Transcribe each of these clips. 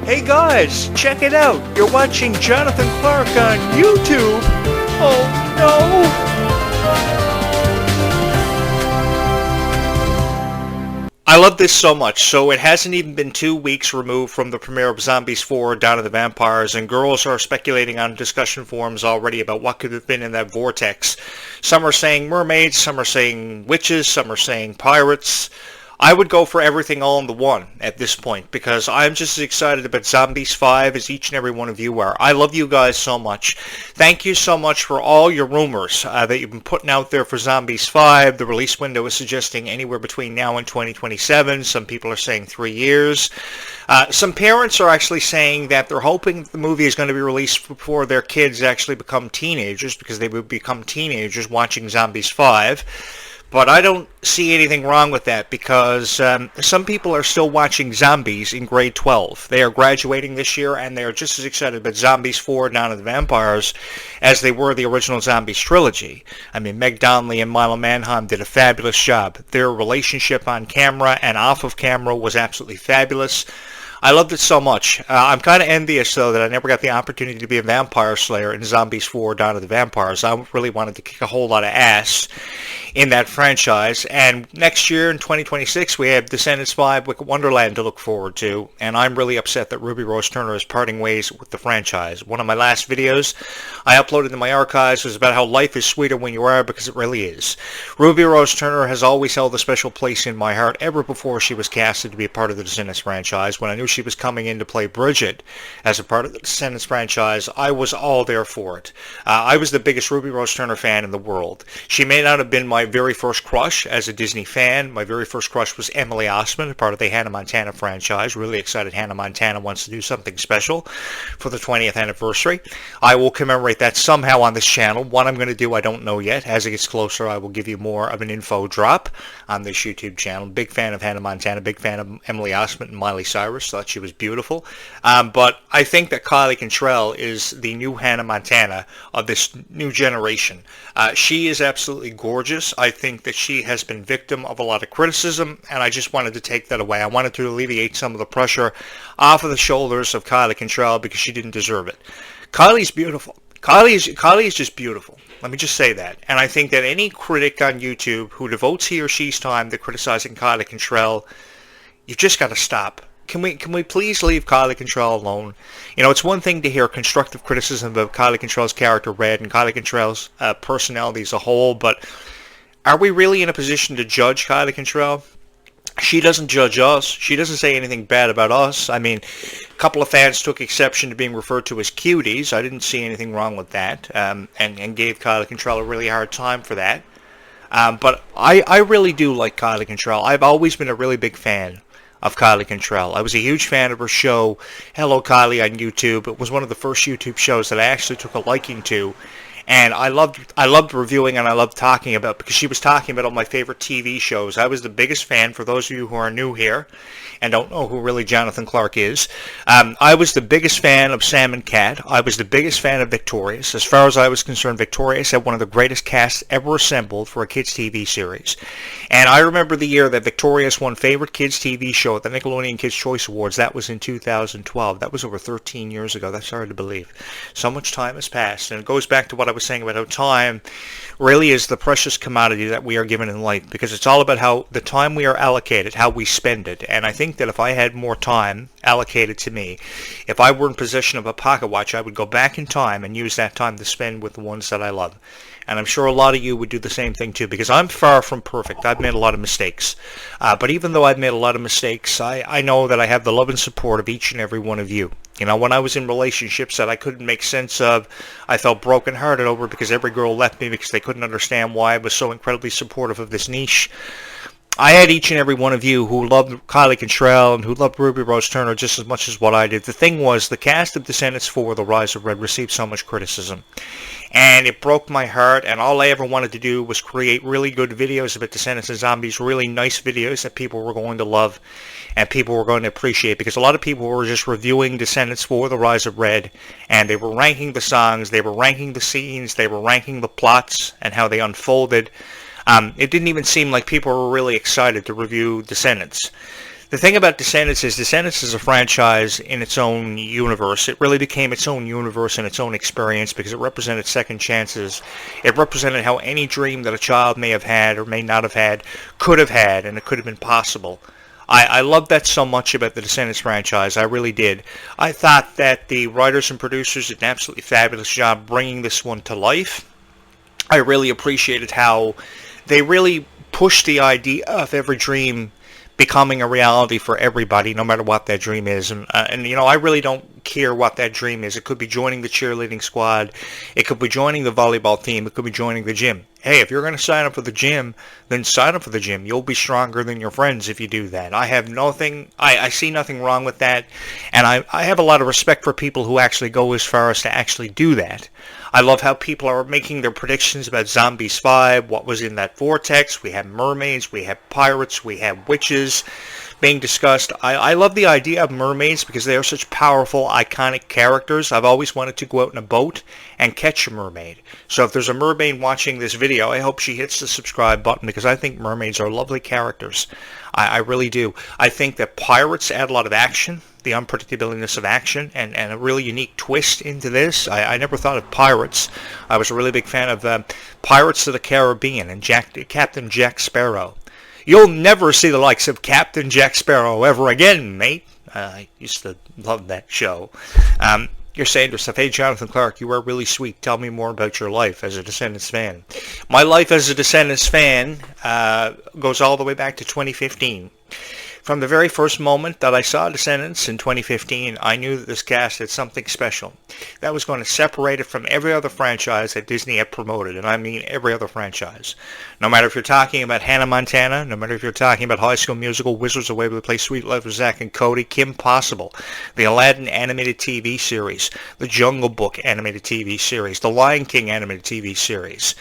Hey guys, check it out. You're watching Jonathan Clarke on YouTube. Oh no! I love this so much. So it hasn't even been 2 weeks removed from the premiere of Zombies 4, Dawn of the Vampires, and girls are speculating on discussion forums already about what could have been in that vortex. Some are saying mermaids, some are saying witches, some are saying pirates. I would go for everything all in the one at this point, because I'm just as excited about Zombies 5 as each and every one of you are. I love you guys so much. Thank you so much for all your rumors that you've been putting out there for Zombies 5. The release window is suggesting anywhere between now and 2027. Some people are saying 3 years. Some parents are actually saying that they're hoping the movie is going to be released before their kids actually become teenagers, because they would become teenagers watching Zombies 5. But I don't see anything wrong with that, because some people are still watching Zombies in grade 12. They are graduating this year, and they are just as excited about Zombies 4, Dawn of the Vampires, as they were the original Zombies trilogy. I mean, Meg Donnelly and Milo Manheim did a fabulous job. Their relationship on camera and off of camera was absolutely fabulous. I loved it so much. I'm kind of envious, though, that I never got the opportunity to be a vampire slayer in Zombies 4, Dawn of the Vampires. I really wanted to kick a whole lot of ass in that franchise. And next year, in 2026, we have Descendants 5, Wicked Wonderland to look forward to. And I'm really upset that Ruby Rose Turner is parting ways with the franchise. One of my last videos I uploaded in my archives was about how life is sweeter when you are, because it really is. Ruby Rose Turner has always held a special place in my heart, ever before she was casted to be a part of the Descendants franchise. When I knew she was coming in to play Bridget as a part of the Descendants franchise, I was all there for it. I was the biggest Ruby Rose Turner fan in the world. She may not have been my very first crush as a Disney fan. My very first crush was Emily Osment, part of the Hannah Montana franchise. Really excited Hannah Montana wants to do something special for the 20th anniversary. I will commemorate that somehow on this channel. What I'm going to do, I don't know yet. As it gets closer, I will give you more of an info drop on this YouTube channel. Big fan of Hannah Montana, big fan of Emily Osment and Miley Cyrus. Thought she was beautiful. But I think that Kylie Cantrell is the new Hannah Montana of this new generation. She is absolutely gorgeous. I think that she has been victim of a lot of criticism, and I just wanted to take that away. I wanted to alleviate some of the pressure off of the shoulders of Kylie Cantrell, because she didn't deserve it. Kylie's beautiful. Kylie is just beautiful. Let me just say that. And I think that any critic on YouTube who devotes he or she's time to criticizing Kylie Cantrell, you've just got to stop. Can we please leave Kylie Cantrell alone? You know, it's one thing to hear constructive criticism of Kylie Cantrell's character, Red, and Kylie Cantrell's personality as a whole, but are we really in a position to judge Kylie Cantrell? She doesn't judge us. She doesn't say anything bad about us. I mean, a couple of fans took exception to being referred to as cuties. I didn't see anything wrong with that, and gave Kylie Cantrell a really hard time for that. But I really do like Kylie Cantrell. I've always been a really big fan of Kylie Cantrell. I was a huge fan of her show, Hello Kylie, on YouTube. It was one of the first YouTube shows that I actually took a liking to. And I loved reviewing, and I loved talking about, because she was talking about all my favorite TV shows. I was the biggest fan, for those of you who are new here and don't know who really Jonathan Clarke is. I was the biggest fan of Sam and Cat. I was the biggest fan of Victorious. As far as I was concerned, Victorious had one of the greatest casts ever assembled for a kids' TV series. And I remember the year that Victorious won Favorite Kids TV Show at the Nickelodeon Kids' Choice Awards. That was in 2012. That was over 13 years ago. That's hard to believe. So much time has passed, and it goes back to what I was saying about how time really is the precious commodity that we are given in life, because it's all about how the time we are allocated, how we spend it. And I think that if I had more time allocated to me, if I were in possession of a pocket watch, I would go back in time and use that time to spend with the ones that I love. And I'm sure a lot of you would do the same thing too, because I'm far from perfect. I've made a lot of mistakes. But even though I've made a lot of mistakes, I know that I have the love and support of each and every one of you. You know, when I was in relationships that I couldn't make sense of, I felt brokenhearted over, because every girl left me because they couldn't understand why I was so incredibly supportive of this niche. I had each and every one of you who loved Kylie Cantrell and who loved Ruby Rose Turner just as much as what I did. The thing was, the cast of Descendants 4, The Rise of Red, received so much criticism. And it broke my heart, and all I ever wanted to do was create really good videos about Descendants and Zombies, really nice videos that people were going to love and people were going to appreciate, because a lot of people were just reviewing Descendants 4, The Rise of Red, and they were ranking the songs, they were ranking the scenes, they were ranking the plots and how they unfolded. It didn't even seem like people were really excited to review Descendants. The thing about Descendants is a franchise in its own universe. It really became its own universe and its own experience because it represented second chances. It represented how any dream that a child may have had or may not have had could have had, and it could have been possible. I love that so much about the Descendants franchise. I really did. I thought that the writers and producers did an absolutely fabulous job bringing this one to life. I really appreciated how they really pushed the idea of every dream becoming a reality for everybody, no matter what that dream is. And you know, I really don't care what that dream is. It could be joining the cheerleading squad. It could be joining the volleyball team. It could be joining the gym. Hey, if you're going to sign up for the gym, then sign up for the gym. You'll be stronger than your friends if you do that. I see nothing wrong with that. And I have a lot of respect for people who actually go as far as to actually do that. I love how people are making their predictions about Zombies 5, what was in that vortex. We have mermaids, we have pirates, we have witches being discussed. I love the idea of mermaids because they are such powerful, iconic characters. I've always wanted to go out in a boat and catch a mermaid. So if there's a mermaid watching this video, I hope she hits the subscribe button because I think mermaids are lovely characters. I really do. I think that pirates add a lot of action, the unpredictability of action, and a really unique twist into this. I never thought of pirates. I was a really big fan of Pirates of the Caribbean and Captain Jack Sparrow. You'll never see the likes of Captain Jack Sparrow ever again, mate. I used to love that show. You're saying to yourself, hey, Jonathan Clarke, you are really sweet. Tell me more about your life as a Descendants fan. My life as a Descendants fan goes all the way back to 2015. From the very first moment that I saw Descendants in 2015, I knew that this cast had something special that was going to separate it from every other franchise that Disney had promoted, and I mean every other franchise. No matter if you're talking about Hannah Montana, no matter if you're talking about High School Musical, Wizards of Waverly Place, Sweet Life of Zack and Cody, Kim Possible, the Aladdin animated TV series, the Jungle Book animated TV series, the Lion King animated TV series.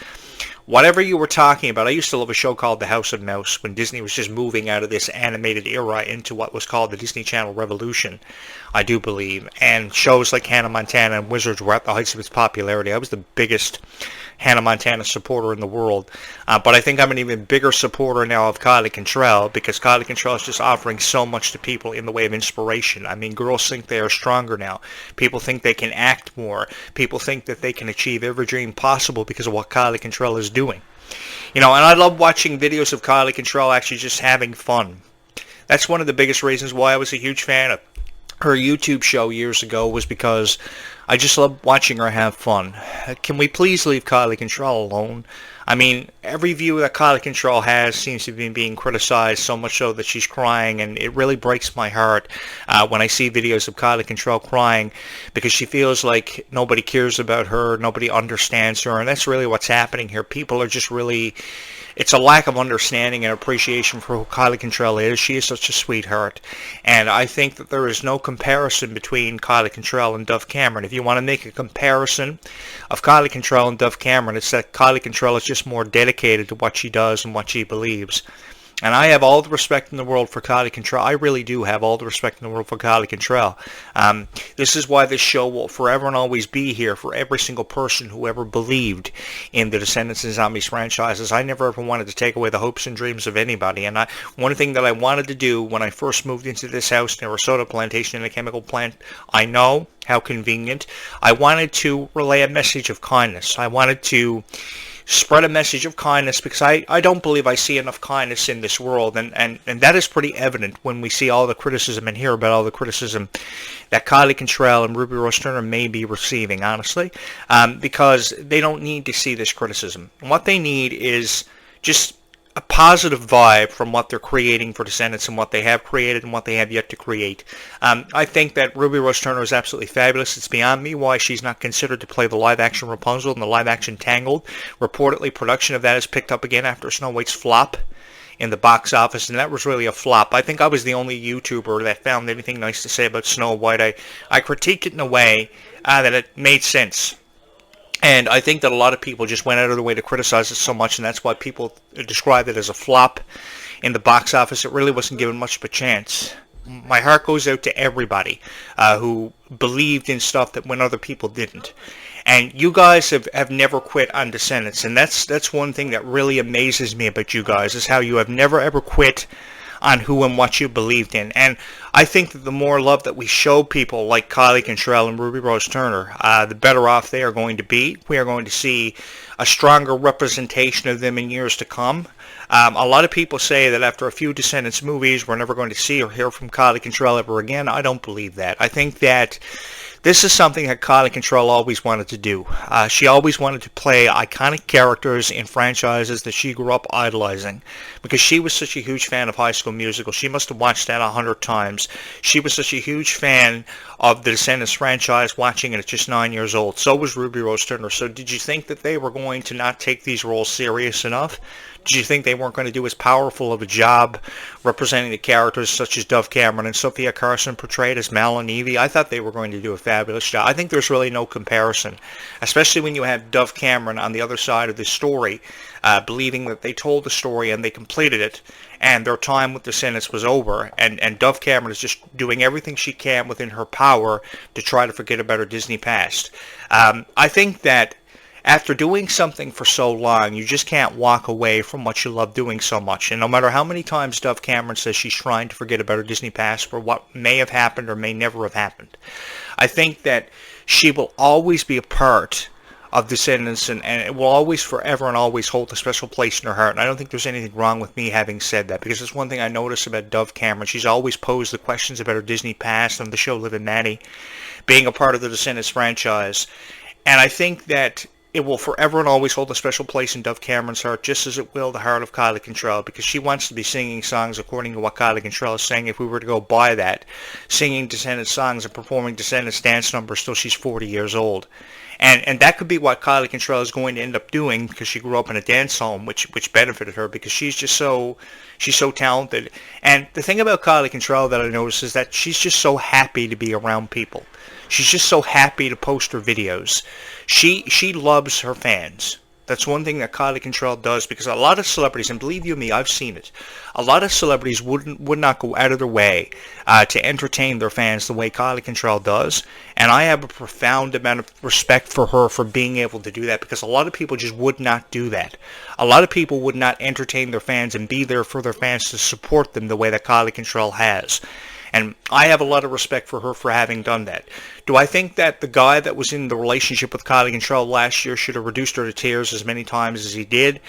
Whatever you were talking about, I used to love a show called The House of Mouse when Disney was just moving out of this animated era into what was called the Disney Channel Revolution, I do believe. And shows like Hannah Montana and Wizards were at the heights of its popularity. I was the biggest Hannah Montana supporter in the world. But I think I'm an even bigger supporter now of Kylie Cantrell because Kylie Cantrell is just offering so much to people in the way of inspiration. I mean, girls think they are stronger now. People think they can act more. People think that they can achieve every dream possible because of what Kylie Cantrell is doing. You know, and I love watching videos of Kylie Cantrell actually just having fun. That's one of the biggest reasons why I was a huge fan of her YouTube show years ago, was because I just love watching her have fun. Can we please leave Kylie Cantrell alone? I mean, every view that Kylie Cantrell has seems to be being criticized, so much so that she's crying, and it really breaks my heart when I see videos of Kylie Cantrell crying because she feels like nobody cares about her, nobody understands her, and that's really what's happening here. People are just really... It's a lack of understanding and appreciation for who Kylie Cantrell is. She is such a sweetheart. And I think that there is no comparison between Kylie Cantrell and Dove Cameron. If you want to make a comparison of Kylie Cantrell and Dove Cameron, it's that Kylie Cantrell is just more dedicated to what she does and what she believes. And I have all the respect in the world for Kylie Cantrell. I really do have all the respect in the world for Kylie Cantrell. This is why this show will forever and always be here for every single person who ever believed in the Descendants and Zombies franchises. I never ever wanted to take away the hopes and dreams of anybody. And one thing that I wanted to do when I first moved into this house near a soda plantation and a chemical plant, I know how convenient. I wanted to relay a message of kindness. I wanted to spread a message of kindness because I don't believe I see enough kindness in this world, and that is pretty evident when we see all the criticism and hear about all the criticism that Kylie Cantrell and Ruby Rose Turner may be receiving, honestly, because they don't need to see this criticism. What they need is just a positive vibe from what they're creating for Descendants and what they have created and what they have yet to create. I think that Ruby Rose Turner is absolutely fabulous. It's beyond me why she's not considered to play the live-action Rapunzel and the live-action Tangled. Reportedly, production of that is picked up again after Snow White's flop in the box office, and that was really a flop. I think I was the only YouTuber that found anything nice to say about Snow White. I critiqued it in a way that it made sense. And I think that a lot of people just went out of their way to criticize it so much, and that's why people describe it as a flop in the box office. It really wasn't given much of a chance. My heart goes out to everybody who believed in stuff that when other people didn't. And you guys have never quit on Descendants, and that's one thing that really amazes me about you guys, is how you have never ever quit on who and what you believed in. And I think that the more love that we show people like Kylie Cantrell and Ruby Rose Turner, the better off they are going to be. We are going to see a stronger representation of them in years to come. A lot of people say that after a few Descendants movies, we're never going to see or hear from Kylie Cantrell ever again. I don't believe that. I think that this is something that Kylie Cantrell always wanted to do. She always wanted to play iconic characters in franchises that she grew up idolizing. Because she was such a huge fan of High School Musical. She must have watched that 100 times. She was such a huge fan of the Descendants franchise, watching it at just 9 years old. So was Ruby Rose Turner. So did you think that they were going to not take these roles serious enough? Did you think they weren't going to do as powerful of a job representing the characters such as Dove Cameron and Sophia Carson portrayed as Mal and Evie? I thought they were going to do a fabulous job. I think there's really no comparison, especially when you have Dove Cameron on the other side of the story, believing that they told the story and they completed it, and their time with Descendants was over, and Dove Cameron is just doing everything she can within her power to try to forget about her Disney past. I think that after doing something for so long, you just can't walk away from what you love doing so much. And no matter how many times Dove Cameron says she's trying to forget about her Disney past for what may have happened or may never have happened, I think that she will always be a part of Descendants, and it will always forever and always hold a special place in her heart. And I don't think there's anything wrong with me having said that, because it's one thing I notice about Dove Cameron. She's always posed the questions about her Disney past on the show Liv and Maddie, being a part of the Descendants franchise. And I think that it will forever and always hold a special place in Dove Cameron's heart, just as it will the heart of Kylie Cantrell, because she wants to be singing songs according to what Kylie Cantrell is saying. If we were to go by that, singing Descendants songs and performing Descendants dance numbers till she's 40 years old. And that could be what Kylie Cantrell is going to end up doing, because she grew up in a dance home, which benefited her, because she's so talented. And the thing about Kylie Cantrell that I noticed is that she's just so happy to be around people. She's just so happy to post her videos. She loves her fans. That's one thing that Kylie Cantrell does, because a lot of celebrities, and believe you me, I've seen it, a lot of celebrities would not go out of their way to entertain their fans the way Kylie Cantrell does. And I have a profound amount of respect for her for being able to do that, because a lot of people just would not do that. A lot of people would not entertain their fans and be there for their fans to support them the way that Kylie Cantrell has. And I have a lot of respect for her for having done that. Do I think that the guy that was in the relationship with Kylie Cantrell last year should have reduced her to tears as many times as he did?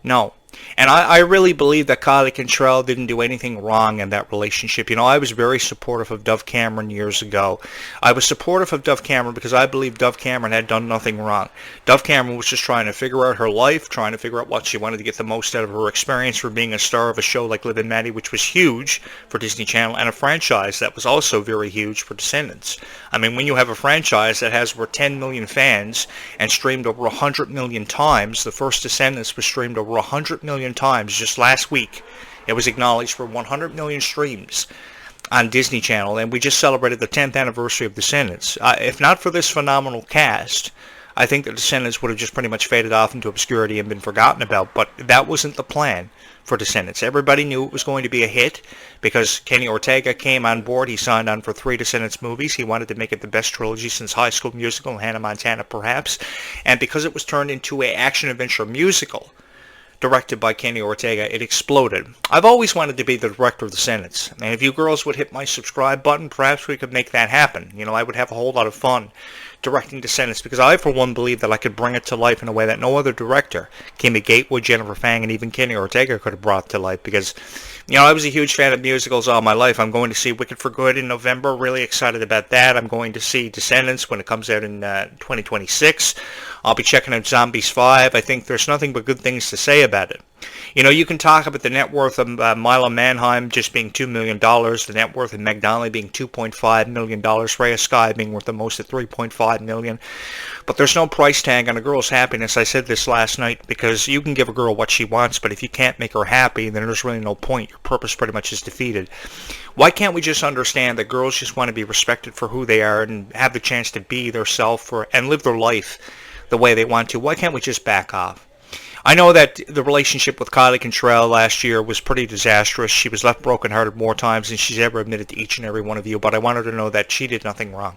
No. And I really believe that Kylie Cantrell didn't do anything wrong in that relationship. You know, I was very supportive of Dove Cameron years ago. I was supportive of Dove Cameron because I believe Dove Cameron had done nothing wrong. Dove Cameron was just trying to figure out her life, trying to figure out what she wanted to get the most out of her experience for being a star of a show like Liv and Maddie, which was huge for Disney Channel, and a franchise that was also very huge for Descendants. I mean, when you have a franchise that has over 10 million fans and streamed over 100 million times, the first Descendants was streamed over 100 million times just last week. It was acknowledged for 100 million streams on Disney Channel, and we just celebrated the 10th anniversary of Descendants. If not for this phenomenal cast, I think the Descendants would have just pretty much faded off into obscurity and been forgotten about, but that wasn't the plan for Descendants. Everybody knew it was going to be a hit because Kenny Ortega came on board. He signed on for 3 Descendants movies. He wanted to make it the best trilogy since High School Musical and Hannah Montana, perhaps. And because it was turned into an action-adventure musical directed by Kenny Ortega, it exploded. I've always wanted to be the director of Descendants, and if you girls would hit my subscribe button, perhaps we could make that happen. You know, I would have a whole lot of fun directing Descendants, because I, for one, believe that I could bring it to life in a way that no other director, Kimmy Gatewood, Jennifer Fang, and even Kenny Ortega could have brought to life, because, you know, I was a huge fan of musicals all my life. I'm going to see Wicked for Good in November, really excited about that. I'm going to see Descendants when it comes out in 2026. I'll be checking out Zombies 5. I think there's nothing but good things to say about it. You know, you can talk about the net worth of Mila Manheim just being $2 million, the net worth of Meg Donnelly being $2.5 million, Rhea Skye being worth the most at $3.5 million. But there's no price tag on a girl's happiness. I said this last night, because you can give a girl what she wants, but if you can't make her happy, then there's really no point. Your purpose pretty much is defeated. Why can't we just understand that girls just want to be respected for who they are and have the chance to be their self and live their life the way they want to? Why can't we just back off? I know that the relationship with Kylie Cantrell last year was pretty disastrous. She was left brokenhearted more times than she's ever admitted to each and every one of you, but I want her to know that she did nothing wrong.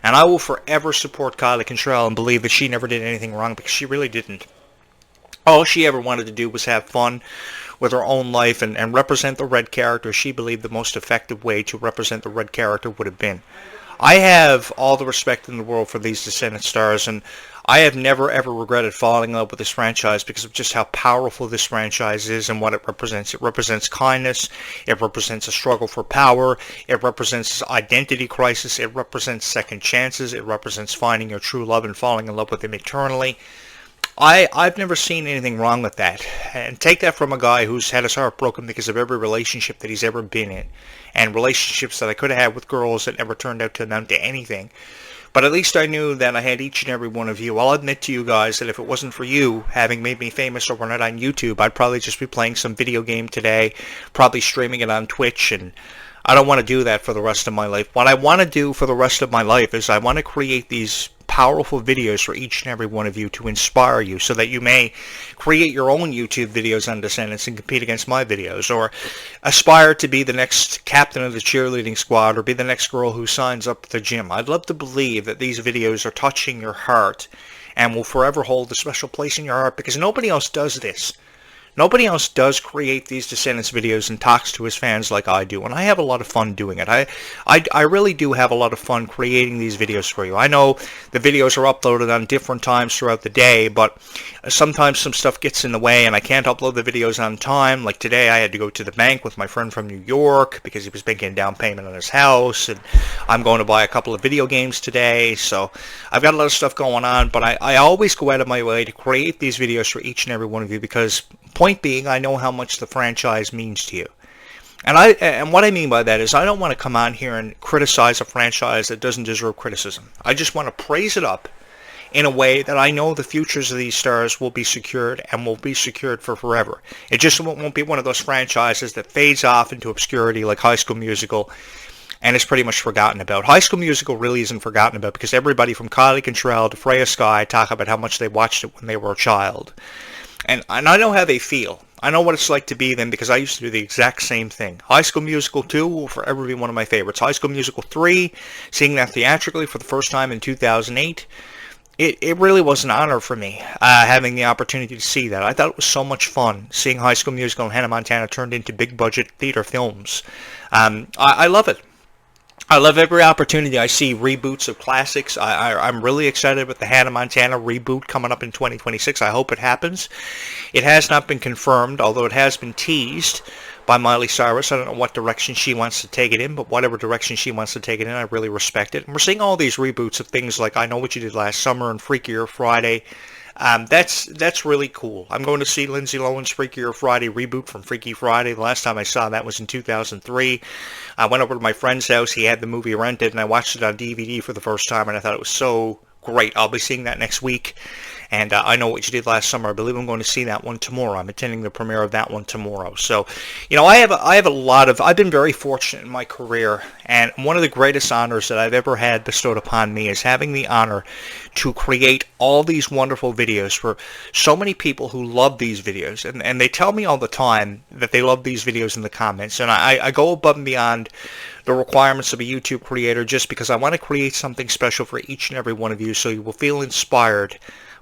And I will forever support Kylie Cantrell and believe that she never did anything wrong, because she really didn't. All she ever wanted to do was have fun with her own life and represent the red character she believed the most effective way to represent the red character would have been. I have all the respect in the world for these Descendant stars, and I have never ever regretted falling in love with this franchise because of just how powerful this franchise is and what it represents. It represents kindness, it represents a struggle for power, it represents identity crisis, it represents second chances, it represents finding your true love and falling in love with him eternally. I've never seen anything wrong with that. And take that from a guy who's had his heart broken because of every relationship that he's ever been in. And relationships that I could have had with girls that never turned out to amount to anything. But at least I knew that I had each and every one of you. I'll admit to you guys that if it wasn't for you having made me famous overnight on YouTube, I'd probably just be playing some video game today, probably streaming it on Twitch, and I don't want to do that for the rest of my life. What I want to do for the rest of my life is I want to create these powerful videos for each and every one of you to inspire you so that you may create your own YouTube videos on Descendants and compete against my videos, or aspire to be the next captain of the cheerleading squad, or be the next girl who signs up at the gym. I'd love to believe that these videos are touching your heart and will forever hold a special place in your heart, because nobody else does this. Nobody else does create these Descendants videos and talks to his fans like I do, and I have a lot of fun doing it. I really do have a lot of fun creating these videos for you. I know the videos are uploaded on different times throughout the day, but sometimes some stuff gets in the way and I can't upload the videos on time. Like today I had to go to the bank with my friend from New York because he was making a down payment on his house, and I'm going to buy a couple of video games today, so I've got a lot of stuff going on, but I always go out of my way to create these videos for each and every one of you because point being, I know how much the franchise means to you. And what I mean by that is I don't want to come on here and criticize a franchise that doesn't deserve criticism. I just want to praise it up in a way that I know the futures of these stars will be secured and will be secured for forever. It just won't be one of those franchises that fades off into obscurity like High School Musical and is pretty much forgotten about. High School Musical really isn't forgotten about because everybody from Kylie Cantrell to Freya Sky talk about how much they watched it when they were a child. And I know how they feel. I know what it's like to be them because I used to do the exact same thing. High School Musical 2 will forever be one of my favorites. High School Musical 3, seeing that theatrically for the first time in 2008, it really was an honor for me having the opportunity to see that. I thought it was so much fun seeing High School Musical and Hannah Montana turned into big-budget theater films. I love it. I love every opportunity I see reboots of classics. I'm really excited about the Hannah Montana reboot coming up in 2026. I hope it happens. It has not been confirmed, although it has been teased by Miley Cyrus. I don't know what direction she wants to take it in, but whatever direction she wants to take it in, I really respect it. And we're seeing all these reboots of things like I Know What You Did Last Summer and Freakier Friday. That's really cool. I'm going to see Lindsay Lohan's Freakier Friday reboot from Freaky Friday. The last time I saw that was in 2003. I went over to my friend's house. He had the movie rented, and I watched it on DVD for the first time, and I thought it was so great. I'll be seeing that next week. And I Know What You Did Last Summer. I believe I'm going to see that one tomorrow. I'm attending the premiere of that one tomorrow. So, you know, I've been very fortunate in my career, and one of the greatest honors that I've ever had bestowed upon me is having the honor to create all these wonderful videos for so many people who love these videos. And they tell me all the time that they love these videos in the comments. And I go above and beyond the requirements of a YouTube creator just because I want to create something special for each and every one of you so you will feel inspired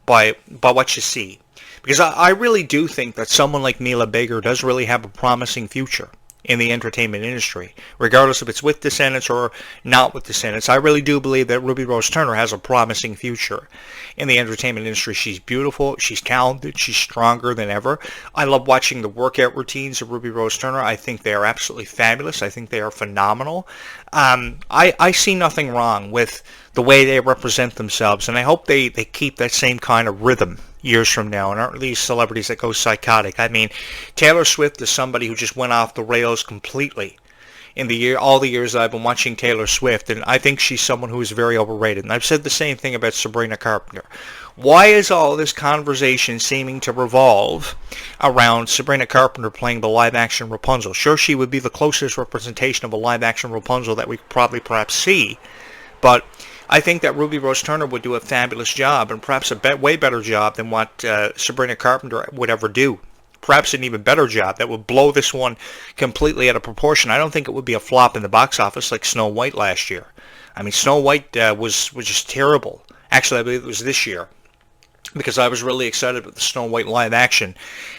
by what you see. Because I really do think that someone like Mila Baker does really have a promising future in the entertainment industry, regardless if it's with Descendants or not with Descendants. I really do believe that Ruby Rose Turner has a promising future in the entertainment industry. She's beautiful, she's talented, she's stronger than ever. I love watching the workout routines of Ruby Rose Turner. I think they are absolutely fabulous. I think they are phenomenal. I see nothing wrong with the way they represent themselves, and I hope they keep that same kind of rhythm years from now and aren't these celebrities that go psychotic. I mean, Taylor Swift is somebody who just went off the rails completely in all the years that I've been watching Taylor Swift, and I think she's someone who is very overrated. And I've said the same thing about Sabrina Carpenter. Why is all this conversation seeming to revolve around Sabrina Carpenter playing the live-action Rapunzel? Sure, she would be the closest representation of a live-action Rapunzel that we could probably perhaps see, but I think that Ruby Rose Turner would do a fabulous job, and perhaps a way better job than what Sabrina Carpenter would ever do. Perhaps an even better job that would blow this one completely out of proportion. I don't think it would be a flop in the box office like Snow White last year. I mean, Snow White was just terrible. Actually, I believe it was this year. because I was really excited about the Snow White live action.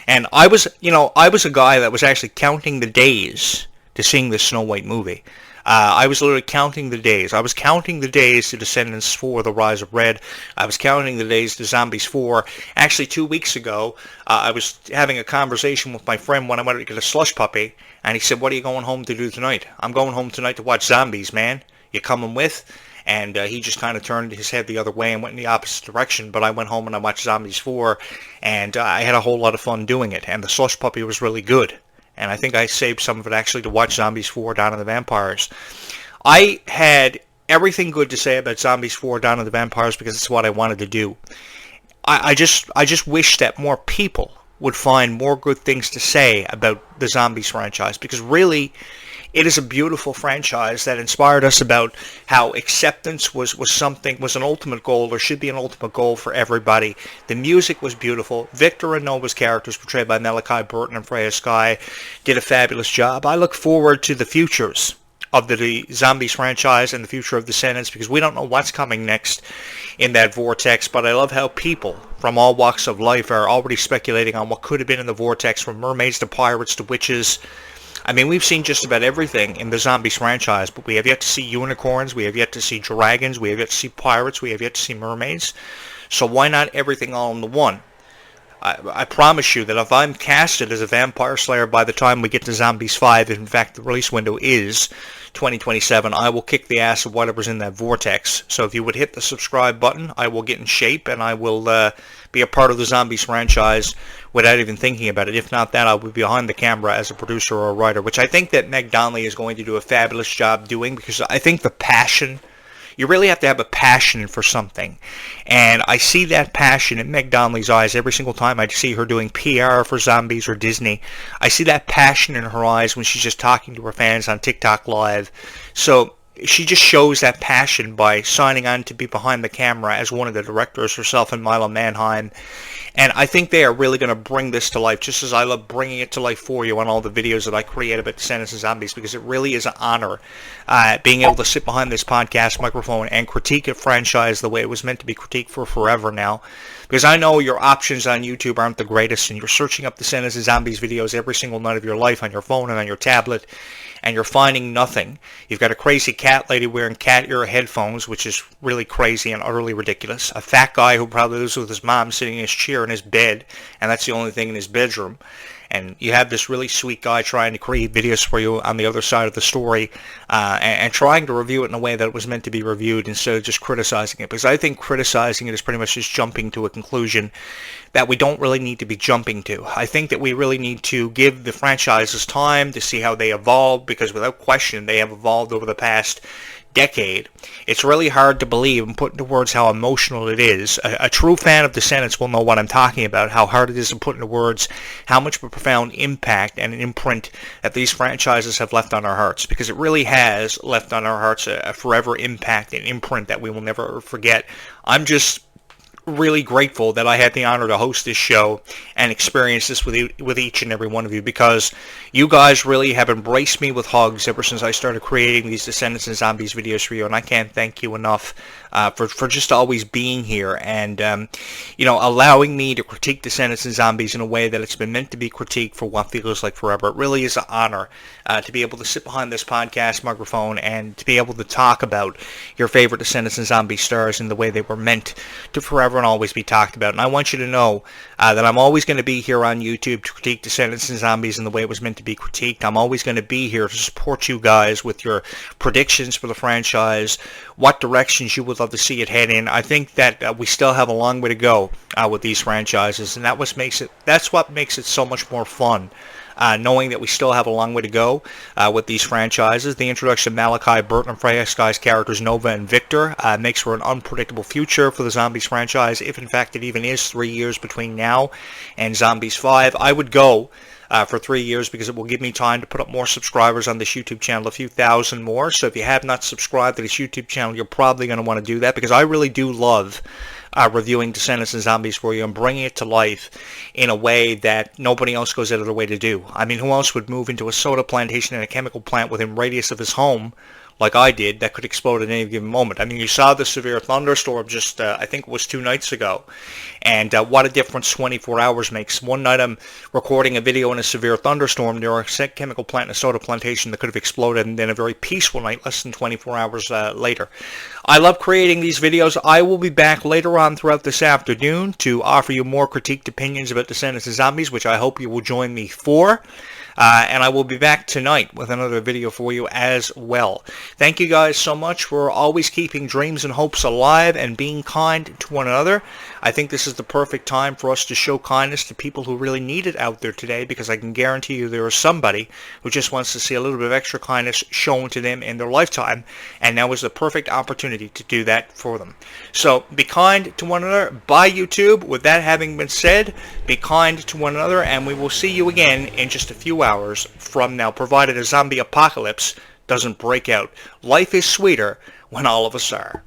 And I was a guy that was actually counting the days to seeing the Snow White movie. I was literally counting the days. I was counting the days to Descendants 4, The Rise of Red. I was counting the days to Zombies 4. Actually, 2 weeks ago, I was having a conversation with my friend when I went to get a slush puppy, and he said, "What are you going home to do tonight?" "I'm going home tonight to watch Zombies, man. You coming with?" And he just kind of turned his head the other way and went in the opposite direction. But I went home and I watched Zombies 4, and I had a whole lot of fun doing it. And the slush puppy was really good. And I think I saved some of it actually to watch Zombies 4 Dawn of the Vampires. I had everything good to say about Zombies 4 Dawn of the Vampires because it's what I wanted to do. I just wish that more people would find more good things to say about the Zombies franchise, because really it is a beautiful franchise that inspired us about how acceptance was an ultimate goal, or should be an ultimate goal for everybody. The music was beautiful. Victor and Nova's characters, portrayed by Malachi Burton and Freya Skye, did a fabulous job. I look forward to the futures of the Zombies franchise and the future of Descendants, because we don't know what's coming next in that vortex, but I love how people from all walks of life are already speculating on what could have been in the vortex, from mermaids to pirates to witches. I mean, we've seen just about everything in the Zombies franchise, but we have yet to see unicorns, we have yet to see dragons, we have yet to see pirates, we have yet to see mermaids. So why not everything all in the one? I promise you that if I'm casted as a vampire slayer by the time we get to Zombies 5, if in fact the release window is 2027, I will kick the ass of whatever's in that vortex. So if you would hit the subscribe button, I will get in shape and I will be a part of the Zombies franchise without even thinking about it. If not that, I will be behind the camera as a producer or a writer, which I think that Meg Donnelly is going to do a fabulous job doing, because I think the passion, you really have to have a passion for something. And I see that passion in Meg Donnelly's eyes every single time I see her doing PR for Zombies or Disney. I see that passion in her eyes when she's just talking to her fans on TikTok Live. So she just shows that passion by signing on to be behind the camera as one of the directors, herself and Milo Manheim. And I think they are really going to bring this to life, just as I love bringing it to life for you on all the videos that I create about Descendants and Zombies, because it really is an honor being able to sit behind this podcast microphone and critique a franchise the way it was meant to be critiqued for forever now. Because I know your options on YouTube aren't the greatest, and you're searching up Descendants and Zombies videos every single night of your life on your phone and on your tablet, and you're finding nothing. You've got a crazy cat lady wearing cat ear headphones, which is really crazy and utterly ridiculous. A fat guy who probably lives with his mom sitting in his chair in his bed, and that's the only thing in his bedroom. And you have this really sweet guy trying to create videos for you on the other side of the story, and trying to review it in a way that it was meant to be reviewed instead of just criticizing it. Because I think criticizing it is pretty much just jumping to a conclusion that we don't really need to be jumping to. I think that we really need to give the franchises time to see how they evolve, because without question they have evolved over the past decade. It's really hard to believe and put into words how emotional it is. A true fan of Descendants will know what I'm talking about, how hard it is to put into words how much of a profound impact and an imprint that these franchises have left on our hearts, because it really has left on our hearts a forever impact and imprint that we will never forget. I'm just really grateful that I had the honor to host this show and experience this with each and every one of you, because you guys really have embraced me with hugs ever since I started creating these Descendants and Zombies videos for you, and I can't thank you enough for just always being here and allowing me to critique Descendants and Zombies in a way that it's been meant to be critiqued for what feels like forever. It really is an honor to be able to sit behind this podcast microphone and to be able to talk about your favorite Descendants and Zombies stars in the way they were meant to forever and always be talked about. And I want you to know that I'm always going to be here on YouTube to critique Descendants and Zombies in the way it was meant to be critiqued. I'm always going to be here to support you guys with your predictions for the franchise, what directions you would love to see it head in. I think that we still have a long way to go with these franchises, and that's what makes it so much more fun. Knowing that we still have a long way to go with these franchises. The introduction of Malachi Burton and Freya Skye's characters Nova and Victor makes for an unpredictable future for the Zombies franchise, if in fact it even is 3 years between now and Zombies 5. I would go for 3 years, because it will give me time to put up more subscribers on this YouTube channel, a few thousand more. So if you have not subscribed to this YouTube channel, you're probably going to want to do that, because I really do love reviewing Descendants and Zombies for you and bringing it to life in a way that nobody else goes out of their way to do. I mean, who else would move into a soda plantation and a chemical plant within radius of his home like I did, that could explode at any given moment. I mean, you saw the severe thunderstorm just, I think it was 2 nights ago. And what a difference 24 hours makes. One night I'm recording a video in a severe thunderstorm near a chemical plant in a soda plantation that could have exploded, and then a very peaceful night less than 24 hours later. I love creating these videos. I will be back later on throughout this afternoon to offer you more critiqued opinions about Descendants of Zombies, which I hope you will join me for. And I will be back tonight with another video for you as well. Thank you guys so much for always keeping dreams and hopes alive and being kind to one another. I think this is the perfect time for us to show kindness to people who really need it out there today, because I can guarantee you there is somebody who just wants to see a little bit of extra kindness shown to them in their lifetime, and now is the perfect opportunity to do that for them. So be kind to one another. Bye, YouTube. With that having been said, be kind to one another, and we will see you again in just a few hours from now, provided a zombie apocalypse doesn't break out. Life is sweeter when all of us are.